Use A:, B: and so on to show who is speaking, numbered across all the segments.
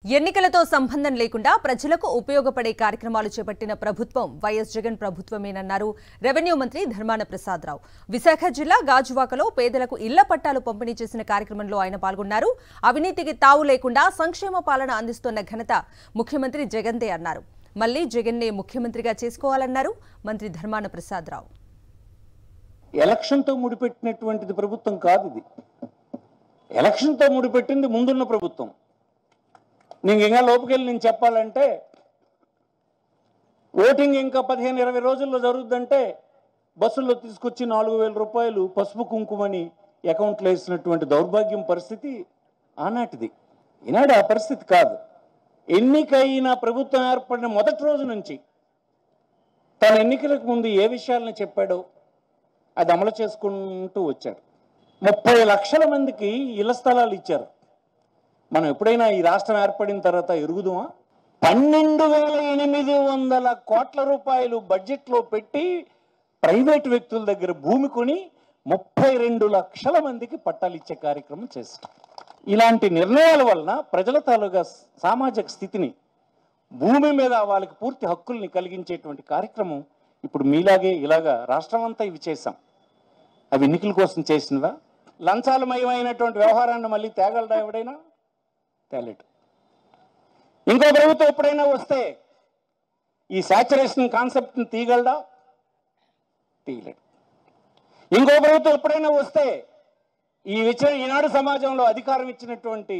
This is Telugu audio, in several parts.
A: ఎన్నికలతో సంబంధం లేకుండా ప్రజలకు ఉపయోగపడే కార్యక్రమాలు చేపట్టిన ప్రభుత్వం వైఎస్ జగన్ ప్రభుత్వమేనన్నారు రెవెన్యూ మంత్రి ధర్మాన ప్రసాదరావు. విశాఖ జిల్లా గాజువాకలో పేదలకు ఇళ్ల పట్టాలు పంపిణీ చేసిన కార్యక్రమంలో ఆయన పాల్గొన్నారు. అవినీతికి తావు లేకుండా సంక్షేమ పాలన అందిస్తున్న ఘనత ముఖ్యమంత్రి జగన్దే అన్నారు. మళ్లీ జగన్నే ముఖ్యమంత్రిగా చేసుకోవాలన్నారు మంత్రి ధర్మాన ప్రసాదరావు.
B: ఎలక్షన్తో ముడిపెట్టినటువంటిది ప్రభుత్వం కాదు ఇది. ఎలక్షన్తో ముడిపెట్టింది ముందున్న ప్రభుత్వం. నీకు ఇంకా లోపుకెళ్ళి నేను చెప్పాలంటే ఓటింగ్ ఇంకా 15-20 రోజుల్లో జరుగుద్దంటే బస్సుల్లో తీసుకొచ్చి 4,000 రూపాయలు పసుపు కుంకుమని అకౌంట్లో వేసినటువంటి దౌర్భాగ్యం పరిస్థితి ఆనాటిది. ఈనాడు ఆ పరిస్థితి కాదు. ఎన్నికైన ప్రభుత్వం ఏర్పడిన మొదటి రోజు నుంచి తన ఎన్నికలకు ముందు ఏ విషయాలను చెప్పాడో అది అమలు చేసుకుంటూ వచ్చాడు. 30 లక్షల మందికి ఇళ్ల స్థలాలు ఇచ్చారు. మనం ఎప్పుడైనా ఈ రాష్ట్రం ఏర్పడిన తర్వాత ఎరుగుదామా? 12,800 కోట్ల రూపాయలు బడ్జెట్లో పెట్టి ప్రైవేటు వ్యక్తుల దగ్గర భూమి కొని 32 లక్షల మందికి పట్టాలు ఇచ్చే కార్యక్రమం చేస్తాం. ఇలాంటి నిర్ణయాల వలన ప్రజల తాలూకా సామాజిక స్థితిని, భూమి మీద వాళ్ళకి పూర్తి హక్కుల్ని కలిగించేటువంటి కార్యక్రమం ఇప్పుడు మీలాగే ఇలాగా రాష్ట్రం అంతా ఇవి చేశాం. అవి ఎన్నికల కోసం చేసినవా? లంచాలమయమైనటువంటి వ్యవహారాన్ని మళ్ళీ తేగలడా ఎవడైనా? తేలేడు. ఇంకో ప్రభుత్వం ఎప్పుడైనా వస్తే ఈ సాచురేషన్ కాన్సెప్ట్ని తీయగలడా? తీయలేడు. ఇంకో ప్రభుత్వం ఎప్పుడైనా వస్తే ఈనాడు సమాజంలో అధికారం ఇచ్చినటువంటి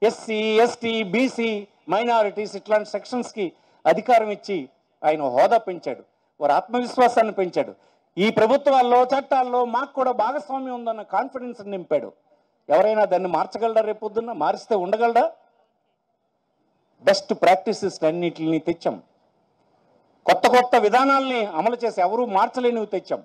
B: ఎస్సీ, ఎస్టీ, బీసీ, మైనారిటీస్ ఇట్లాంటి సెక్షన్స్కి అధికారం ఇచ్చి ఆయన హోదా పెంచాడు, వారి ఆత్మవిశ్వాసాన్ని పెంచాడు. ఈ ప్రభుత్వాల్లో చట్టాల్లో మాకు కూడా భాగస్వామ్యం ఉందన్న కాన్ఫిడెన్స్ నింపాడు. ఎవరైనా దాన్ని మార్చగలరా? రేపొద్దున్న మారిస్తే ఉండగలరా? బెస్ట్ ప్రాక్టీసెస్ అన్నిటిని తెచ్చాం. కొత్త కొత్త విధానాల్ని అమలు చేసి ఎవరూ మార్చలేనివి తెచ్చాం.